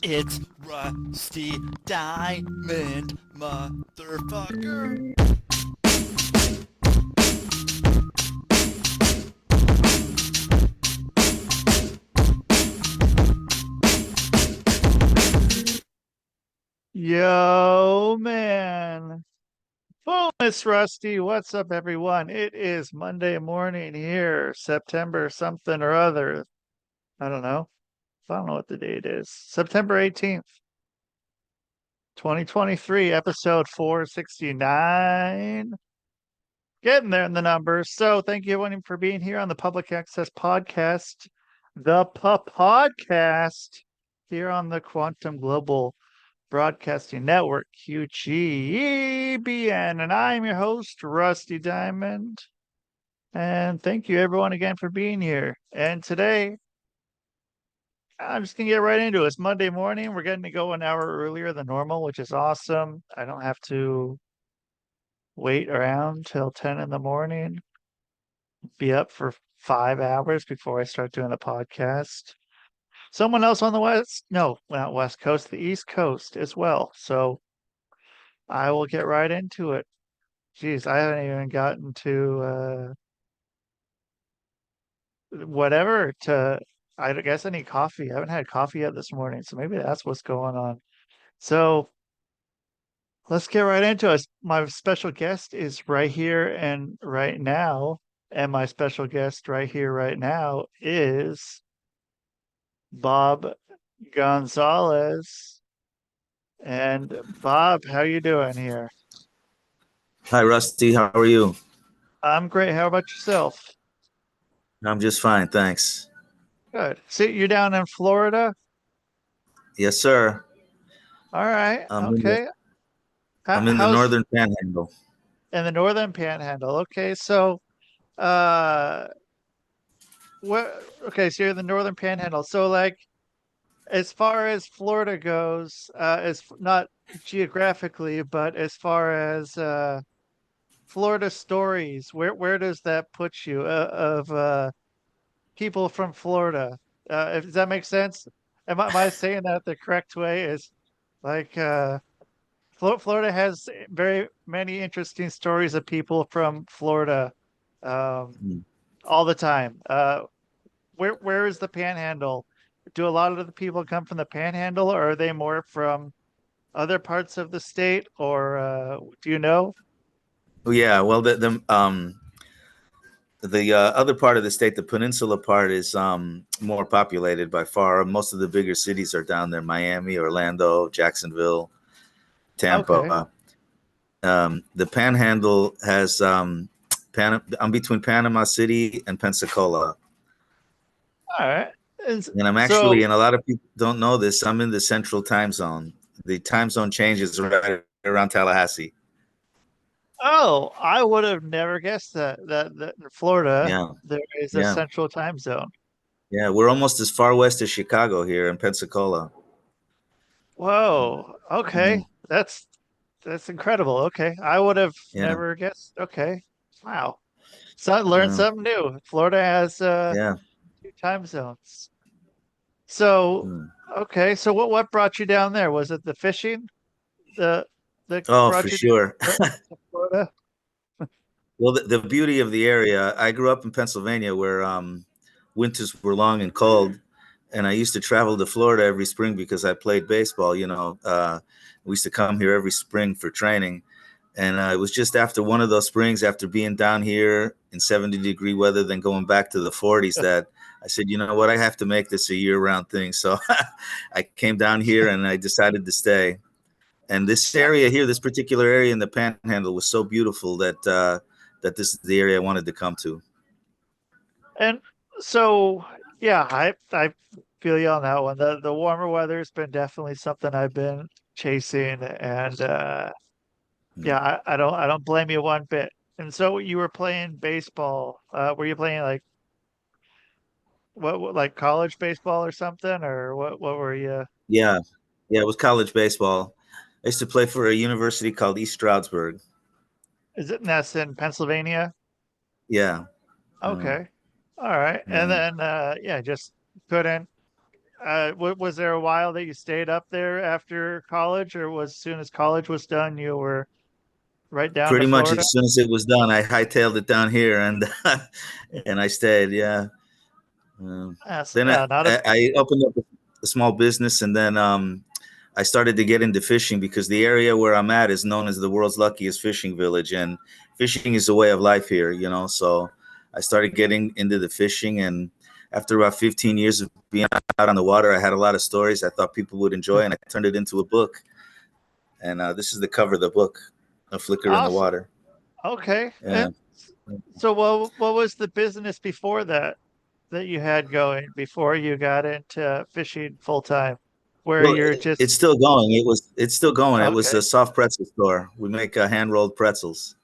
It's Rusty Diamond, motherfucker. Yo, man. Boom, it's Rusty. What's up, everyone? It is Monday morning here, September something or other. I don't know. I don't know what the date is. September 18th, 2023, episode 469. Getting there in the numbers. So, thank you, everyone, for being here on the Public Access Podcast, the Podcast, here on the Quantum Global Broadcasting Network, QGBN, and I'm your host, Rusty Diamond. And thank you, everyone, again for being here. And today, I'm just going to get right into it. It's Monday morning. We're getting to go an hour earlier than normal, which is awesome. I don't have to wait around till 10 in the morning, be up for 5 hours before I start doing the podcast. Someone else on the West, no, not West Coast, the East Coast as well. So I will get right into it. Geez, I haven't even gotten to whatever to. I guess I need coffee. I haven't had coffee yet this morning, so maybe that's what's going on. So let's get right into it. My special guest is right here and right now, and my special guest right here right now is Bob Gonzalez. And Bob, how you doing here? Hi, Rusty. How are you? I'm great. How about yourself? I'm just fine, thanks. Good. So you're down in Florida? Yes, sir. All right. I'm in the Okay. I'm in the How's Northern Panhandle. in the Northern Panhandle? Okay. So, uh, what? Okay. So you're in the Northern Panhandle. So, like, as far as Florida goes, as not geographically, but as far as Florida stories, where does that put you of people from Florida? Does that make sense? Am I saying that the correct way? Is like Florida has very many interesting stories of people from Florida um, Mm. all the time. Where is the Panhandle? Do a lot of the people come from the Panhandle, or are they more from other parts of the state, or do you know? Oh, yeah. Well, the other part of the state, the peninsula part, is more populated by far. Most of the bigger cities are down there: Miami, Orlando, Jacksonville, Okay, Tampa. The Panhandle has I'm between Panama City and Pensacola. all right. And I'm actually, So, and a lot of people don't know this, I'm in the central time zone. The time zone changes right around Tallahassee. oh, I would have never guessed that in Florida Yeah, there is a yeah, central time zone. yeah. We're almost as far west as Chicago here in Pensacola. Whoa. Okay. Mm, That's incredible. Okay. I would have yeah, never guessed. Okay. Wow. So learn yeah, something new. Florida has yeah. two time zones. So Mm. okay. So what brought you down there? Was it the fishing? The that Oh, for brought you down sure. to Florida? Well, the beauty of the area, I grew up in Pennsylvania where winters were long and cold. And I used to travel to Florida every spring because I played baseball. We used to come here every spring for training. And it was just after one of those springs, after being down here in 70-degree weather, then going back to the 40s, that I said, you know what, I have to make this a year-round thing. So I came down here and I decided to stay. And this area here, this particular area in the Panhandle, was so beautiful that this is the area I wanted to come to. And so yeah, I feel you on that one. The warmer weather has been definitely something I've been chasing and Mm. yeah, I don't blame you one bit. And so you were playing baseball. Were you playing like like college baseball or something, or what were you? Yeah, yeah, it was college baseball. I used to play for a university called East Stroudsburg. Is it that's in Pennsylvania? Yeah, uh, Okay. All right. And yeah. then yeah, just couldn't. was there a while that you stayed up there after college, or was as soon as college was done, you were right down to Pretty much Florida? as soon as it was done, I hightailed it down here and and I stayed. Yeah. Then Yeah, not a I opened up a small business, and then I started to get into fishing because the area where I'm at is known as the world's luckiest fishing village, and fishing is a way of life here, you know. So I started getting into the fishing, and after about 15 years of being out on the water, I had a lot of stories I thought people would enjoy, and I turned it into a book. And this is the cover of the book, A Flicker in the awesome. Water. Okay. Yeah. So what was the business before that you had going before you got into fishing full time? Where Well, you're just it's still going. It's still going. It was okay. a soft pretzel store. We make hand rolled pretzels.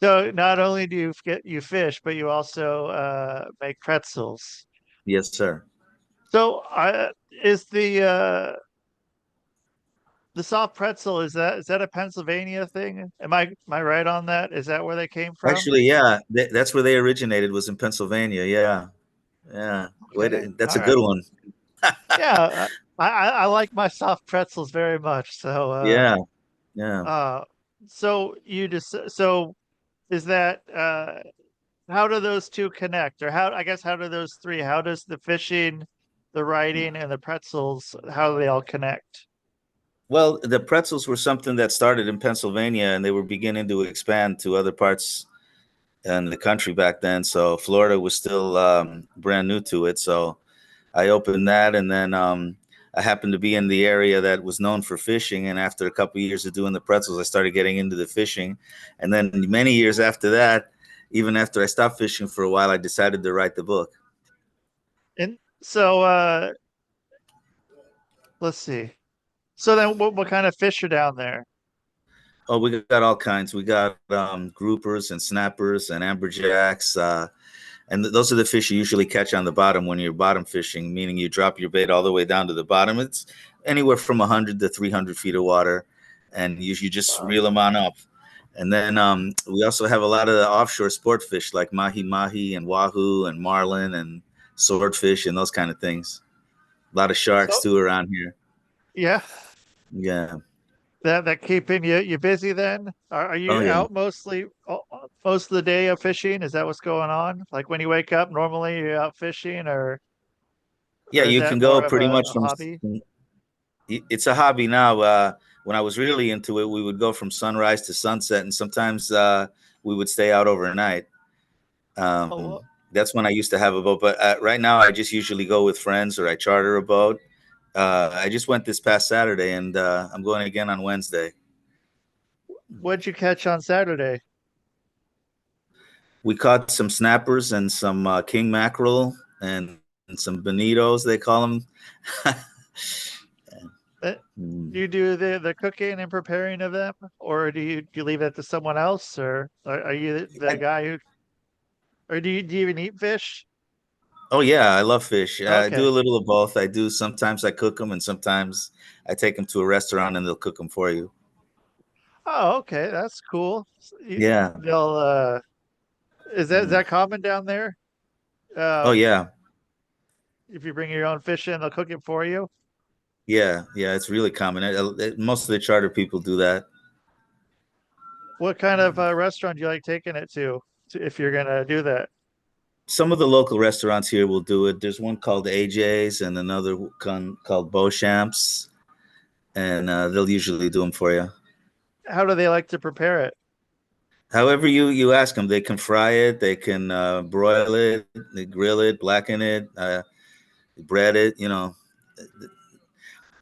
So not only do you fish, but you also make pretzels. Yes, sir. So is the soft pretzel, is that a Pennsylvania thing? Am I right on that? Is that where they came from? Actually, yeah, that's where they originated. Was in Pennsylvania. Yeah, yeah. Okay. That's All a right. good one. Yeah, I like my soft pretzels very much. Yeah, yeah. Uh so you just so is that how do those two connect? Or how I guess how do those three? How does the fishing, the writing, and the pretzels, how do they all connect? Well, the pretzels were something that started in Pennsylvania, and they were beginning to expand to other parts in the country back then. So Florida was still brand new to it. So I opened that, and then I happened to be in the area that was known for fishing. And after a couple of years of doing the pretzels, I started getting into the fishing. And then many years after that, even after I stopped fishing for a while, I decided to write the book. And so let's see. So then what kind of fish are down there? Oh, we got all kinds. We got groupers and snappers and amberjacks. And those are the fish you usually catch on the bottom when you're bottom fishing, meaning you drop your bait all the way down to the bottom. It's anywhere from 100 to 300 feet of water, and you just Wow. reel them on up. And then we also have a lot of the offshore sport fish like mahi mahi and wahoo and marlin and swordfish and those kind of things. A lot of sharks So too around here. yeah, Yeah. that keeping you busy then? Are Oh you yeah. out mostly most of the day of fishing? Is that what's going on? Like when you wake up, normally you're out fishing, Yeah, or is you that can go more of pretty much a from. hobby? It's a hobby now. When I was really into it, we would go from sunrise to sunset, and sometimes we would stay out overnight. Oh, Um, that's when I used to have a boat, but right now I just usually go with friends or I charter a boat. I just went this past Saturday, and I'm going again on Wednesday. what'd you catch on Saturday? We caught some snappers and some king mackerel and some bonitos, they call them. Uh, Do you do the cooking and preparing of them, or do you leave it to someone else, or are you the guy who, or do you even eat fish? Oh yeah, I love fish. I do Okay. a little of both. I do sometimes I cook them, and sometimes I take them to a restaurant and they'll cook them for you. Oh, okay, that's cool. Yeah. They'll is Mm. that common down there? Oh Um, yeah, if you bring your own fish in, they'll cook it for you. yeah, yeah. It's really common. Most of the charter people do that. What kind of restaurant do you like taking it to if you're gonna do that? Some of the local restaurants here will do it. There's one called AJ's and another called Beauchamp's, and they'll usually do them for you. How do they like to prepare it? However you ask them, they can fry it, they can broil it, they grill it, blacken it, bread it. You know,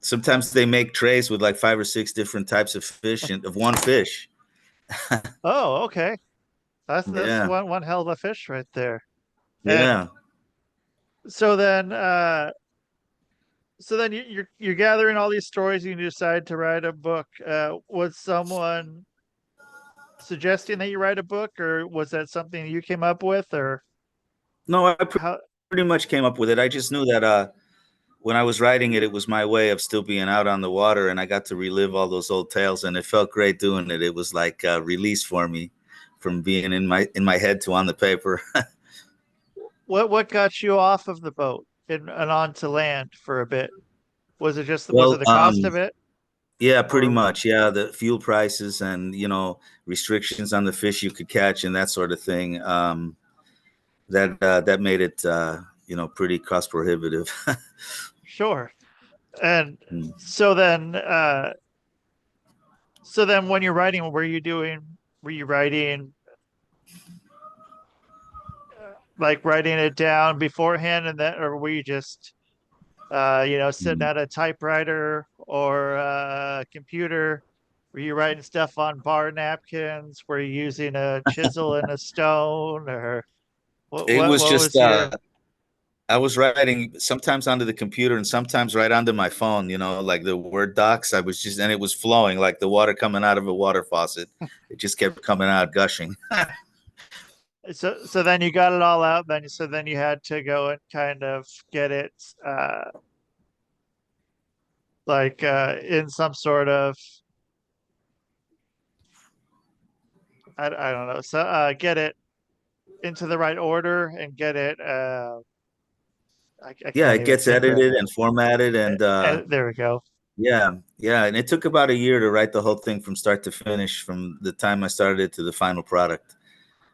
sometimes they make trays with like 5 or 6 different types of fish and of one fish. Oh, okay. That's Yeah, one hell of a fish right there. And yeah. so then you're gathering all these stories and you decide to write a book. Was someone suggesting that you write a book, or was that something you came up with, or No, I how? pretty much came up with it. I just knew that when I was writing it, it was my way of still being out on the water, and I got to relive all those old tales, and it felt great doing it. It was like a release for me from being in my head to on the paper. What got you off of the boat? and onto land for a bit? Was it Well, the cost of it, yeah, pretty or much. Yeah, the fuel prices and restrictions on the fish you could catch and that sort of thing. That made it pretty cost prohibitive. sure? And Mm. so then, when you're writing, were you writing like writing it down beforehand, and then, or were you just sitting Mm. at a typewriter or a computer? Were you writing stuff on bar napkins? Were you using a chisel and a stone, or It was what just was your? I was writing sometimes onto the computer and sometimes right onto my phone, like the Word docs. And it was flowing like the water coming out of a water faucet. It just kept coming out, gushing. So then you got it all out. Then you had to go and kind of get it uh, in some sort of, I don't know. So get it into the right order and get it. I Yeah, can't it even gets think right edited now. and formatted and There we go. yeah, yeah. And it took about a year to write the whole thing from start to finish, from the time I started it to the final product.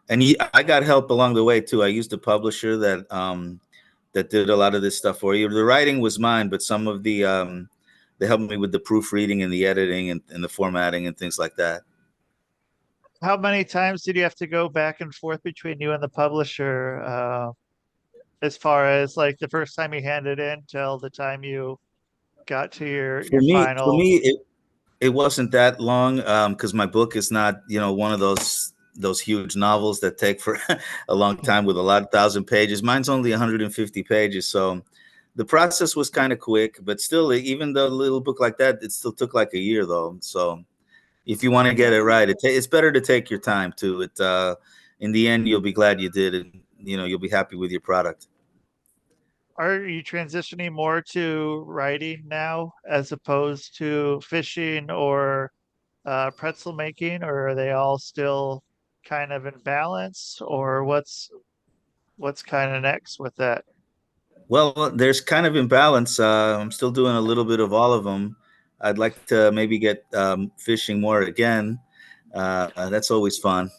And I got help along the way too. I used a publisher that did a lot of this stuff for you. The writing was mine, but some of they helped me with the proofreading and the editing and the formatting and things like that. How many times did you have to go back and forth between you and the publisher, as far as like the first time you handed in till the time you got to your For final? me, it wasn't that long because my book is not one of those huge novels that take for a long time with a lot of thousand pages. Mine's only 150 pages, so the process was kind of quick. But still, even though a little book like that, it still took like a year though. So if you want to get Yeah. it right, it's better to take your time too. In the end, you'll be glad you did, and you'll be happy with your product. Are you transitioning more to writing now as opposed to fishing or pretzel making, or are they all still kind of in balance, or what's kind of next with that? Well, there's kind of imbalance. I'm still doing a little bit of all of them. I'd like to maybe get fishing more again. That's always fun.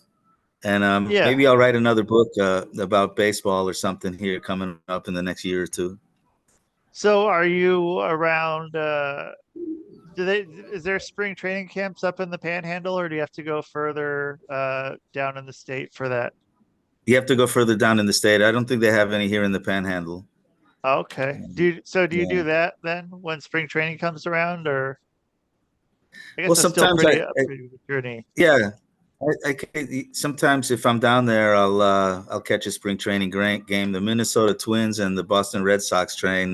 And Yeah. maybe I'll write another book about baseball or something here coming up in the next year or two. So are you around is there spring training camps up in the Panhandle, or do you have to go further down in the state for that? You have to go further down in the state. I don't think they have any here in the Panhandle. Okay. Do you do Yeah. that then when spring training comes around, or I guess Well, that's still sometimes pretty good journey. yeah, sometimes if I'm down there, I'll catch a spring training game. The Minnesota Twins and the Boston Red Sox train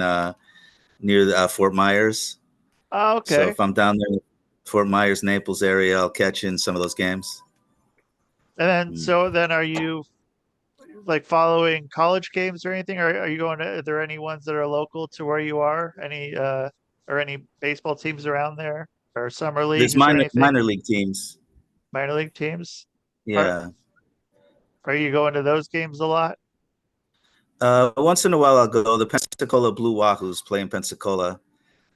near Fort Myers. Oh, So okay. if I'm down there, in Fort Myers, Naples area, I'll catch in some of those games. And then Mm. so then are you like following college games or anything? Or are you going to, are there any ones that are local to where you are? Any or any baseball teams around there, or summer There's leagues or minor anything? league teams. Minor league teams? Are Yeah. are you going to those games a lot? Once in a while, I'll go. The Pensacola Blue Wahoos play in Pensacola.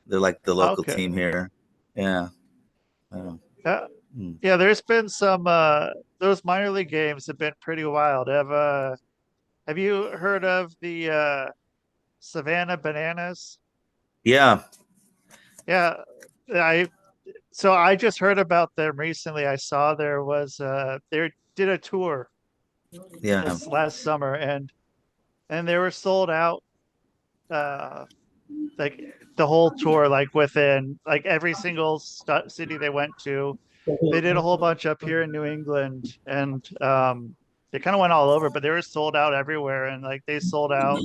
They're like the local Okay. team here. Yeah. Yeah. Yeah, Mm. yeah, there's been some those minor league games have been pretty wild. Have you heard of the Savannah Bananas? Yeah. Yeah, I so I just heard about them recently. I saw there was they did a tour Yeah. this last summer, and they were sold out uh like the whole tour, like within like every single city they went to. They did a whole bunch up here in New England, and they kind of went all over, but they were sold out everywhere. And like they sold out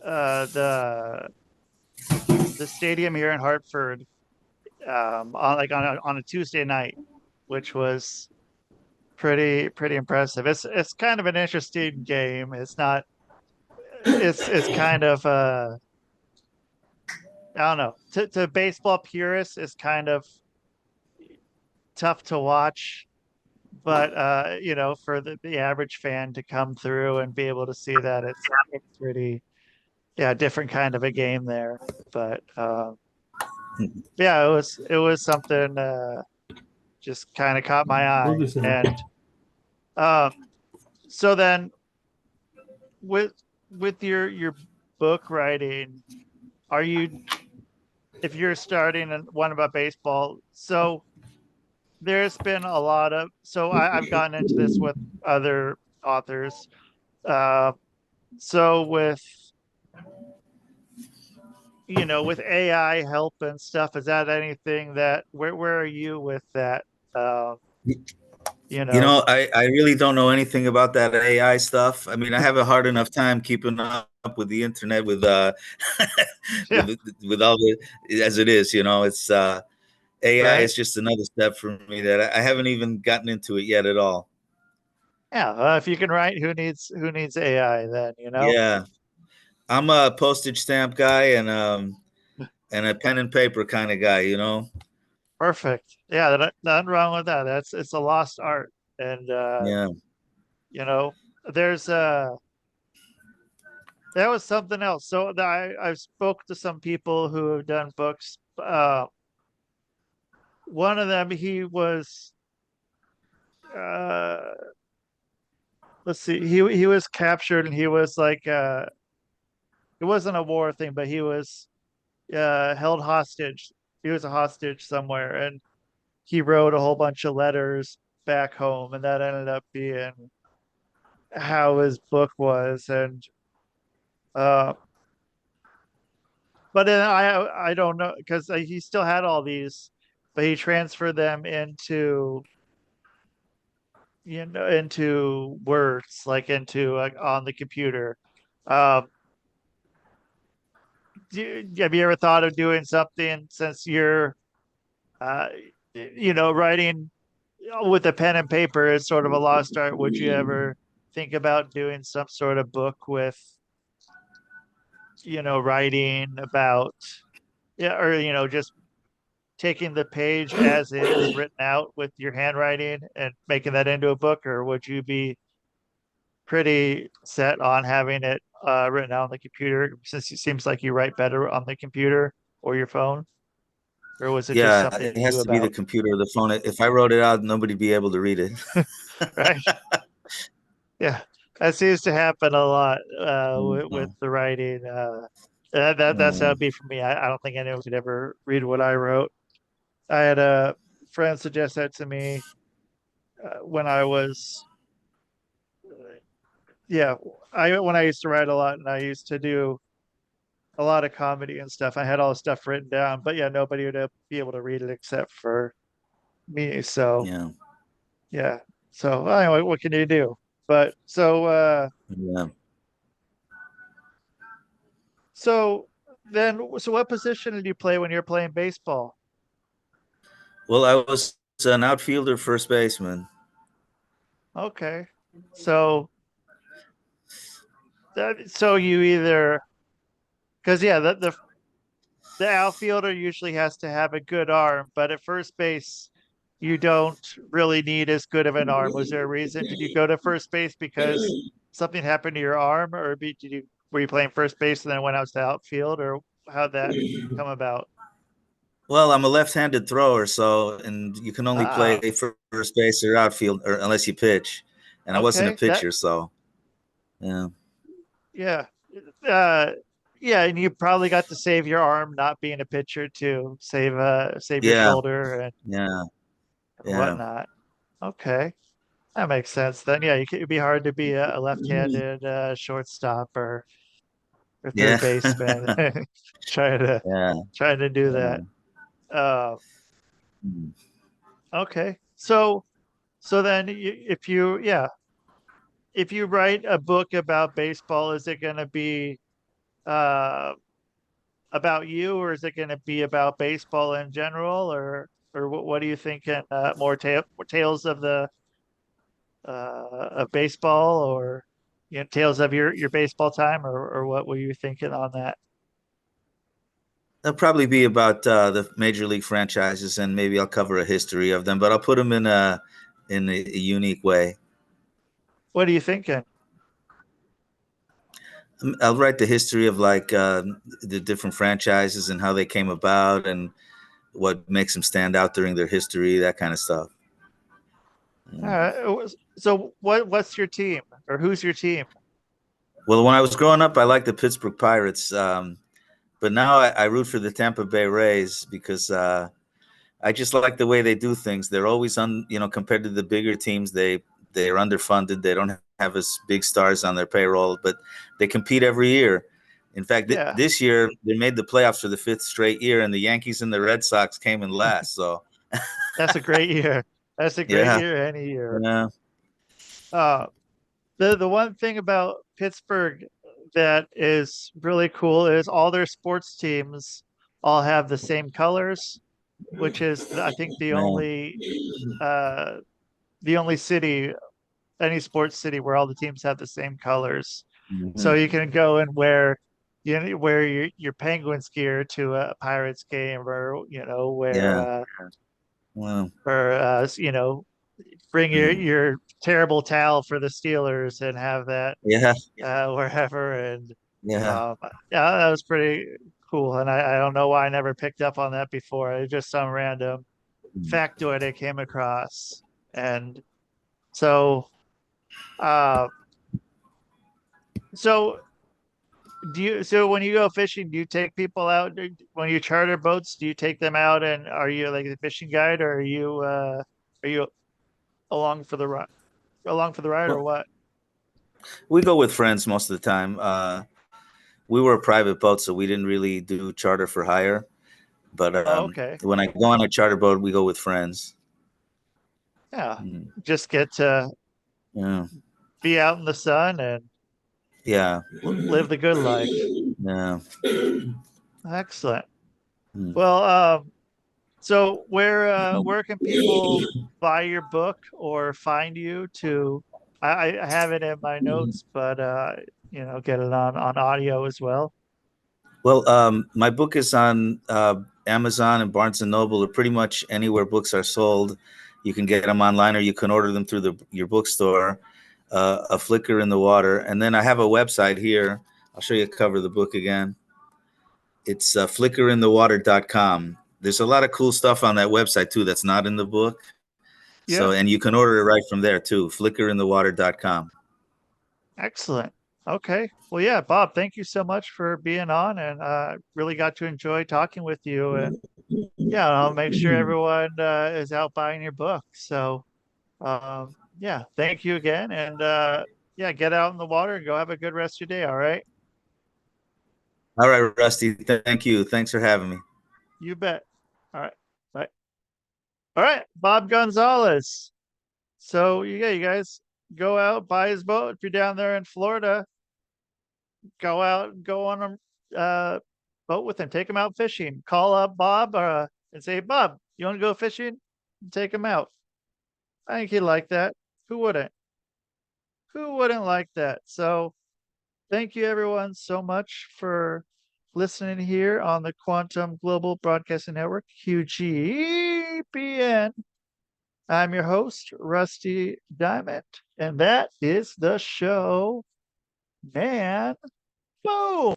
uh the the stadium here in Hartford on like on a Tuesday night, which was pretty impressive. It's kind of an interesting game. It's not it's kind of I don't know. To baseball purists, it's kind of tough to watch, but for the average fan to come through and be able to see that, it's yeah, different kind of a game there. But yeah, it was something just kind of caught my We'll eye. do so. And um, so then with your book writing, are you if you're starting one about baseball, so there's been a lot of I've gotten into this with other authors. Uh, so with AI help and stuff, is that anything that where are you with that? Uh, you You know, know, I really don't know anything about that AI stuff. I mean, I have a hard enough time keeping up with the internet with yeah, with all the as it is. You know, it's AI right. is just another step for me that I haven't even gotten into it yet at all. Yeah, if you can write, who needs AI then, you know? Yeah, I'm a postage stamp guy and a pen and paper kind of guy. You know. Perfect. Yeah, nothing wrong with that. It's a lost art. And Yeah. you know, there's that was something else. So I've spoke to some people who have done books. One of them, he was uh let's see, he was captured and he was like it wasn't a war thing, but he was held hostage. He was a hostage somewhere, and he wrote a whole bunch of letters back home, and that ended up being how his book was. And uh but then I don't know because he still had all these, but he transferred them into words, like into on the computer. um have you ever thought of doing something since you're uh writing with a pen and paper is sort of a lost art? Would you ever think about doing some sort of book with writing about, yeah, or just taking the page as is written out with your handwriting and making that into a book? Or would you be pretty set on having it written out on the computer, since it seems like you write better on the computer or your phone? Or was it just Yeah, something it you knew has to be the about? computer or the phone. If I wrote it out, nobody'd be able to read it. Right. Yeah, that seems to happen a lot with Mm, the writing. That's how mm, it'd be for me. I don't think anyone could ever read what I wrote. I had a friend suggest that to me when I was, yeah, I when I used to write a lot and I used to do a lot of comedy and stuff. I had all the stuff written down, but yeah, nobody would be able to read it except for me. So yeah, yeah. So well, anyway, what can you do? But yeah. so what position did you play when you were playing baseball? Well, I was an outfielder, first baseman. Okay. So so you either, because yeah, the outfielder usually has to have a good arm, but at first base you don't really need as good of an arm. Was there a reason? Did you go to first base because something happened to your arm, or were you playing first base and then went out to outfield, or how'd that come about? Well, I'm a left-handed thrower, so and you can only play Ah, first base or outfield, or unless you pitch. And I wasn't a okay. That pitcher, so yeah, Yeah. Uh yeah, and you probably got to save your arm not being a pitcher to save your yeah, shoulder and yeah, yeah, whatnot. Okay. That makes sense then. Yeah, it'd be hard to be a left-handed shortstop or third yeah, baseman trying to yeah, trying to do yeah. that. Uh Mm. okay. So then if you write a book about baseball, is it going to be uh about you, or is it going to be about baseball in general, or what are you thinking? More tales of the of baseball, or tales of your baseball time, or what were you thinking on that? They'll probably be about the major league franchises, and maybe I'll cover a history of them, but I'll put them in a unique way. What are you thinking? I'll write the history of like the different franchises and how they came about and what makes them stand out during their history, that kind of stuff. All right. So what's your team, or who's your team? Well, when I was growing up, I liked the Pittsburgh Pirates, but now I root for the Tampa Bay Rays because I just like the way they do things. They're always compared to the bigger teams, they're underfunded. They don't have as big stars on their payroll, but they compete every year. In fact, Yeah, this year they made the playoffs for the 5th straight year, and the Yankees and the Red Sox came in last. So that's a great year. That's a great yeah, year any year. yeah, Uh, the one thing about Pittsburgh that is really cool is all their sports teams all have the same colors, which is I think man. uh the only city, any sports city where all the teams have the same colors. So Mhm. you can go and wear your Penguins gear to a Pirates game, or wear Yeah, well, or bring mm, your terrible towel for the Steelers and have that yeah, wherever. And yeah. yeah, that was pretty cool. And I don't know why I never picked up on that before. It's just some random Mm. factoid I came across. And so, uh, so so when you go fishing, do you take people out? When you charter boats, do you take them out, and are you like the fishing guide, or are you along for the ride, or Well, what? we go with friends most of the time. We were a private boat, so we didn't really do charter for hire. But Oh, okay. when I go on a charter boat, we go with friends. Yeah. Mm, Just get to yeah, be out in the sun and yeah, live the good life. yeah. Excellent. Mm. Well, so where can people buy your book or find you to I have it in my notes, but get it on audio as well. Well, my book is on Amazon and Barnes and Noble, or pretty much anywhere books are sold. You can get them online, or you can order them through your bookstore. A Flicker in the Water, and then I have a website here. I'll show you a cover of the book again. It's flickerinthewater.com. There's a lot of cool stuff on that website too that's not in the book. So, Yeah, and you can order it right from there too. Flickerinthewater.com. excellent. Okay. Well, yeah, Bob, thank you so much for being on, and really got to enjoy talking with you. And yeah, I'll make sure everyone is out buying your book. So, yeah, thank you again, and yeah, get out in the water and go have a good rest of your day. All right. All right, Rusty. Thank you. Thanks for having me. You bet. All right. Bye. All right, Bob Gonzalez. So yeah, you guys go out, buy his boat. If you're down there in Florida, go out and go on a boat with him. Take him out fishing. Call up Bob and say, Bob, you want to go fishing? Take him out. I think he'd like that. Who wouldn't? Who wouldn't like that? So thank you everyone so much for listening here on the Quantum Global Broadcasting Network, QGBN. I'm your host, Rusty Diamond, and that is the show. Man, boom!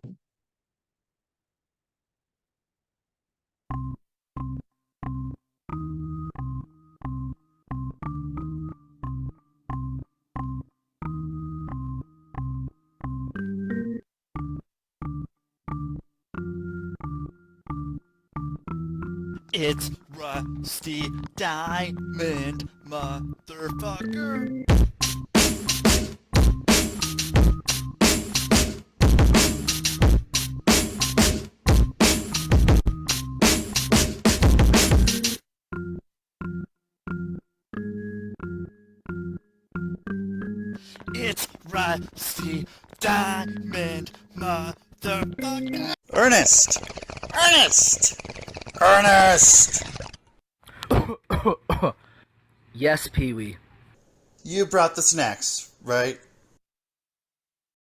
It's Rusty Diamond, motherfucker. It's Rusty Diamond, motherfucker. Ernest! Ernest! Ernest! Yes, Pee-wee. You brought the snacks, right?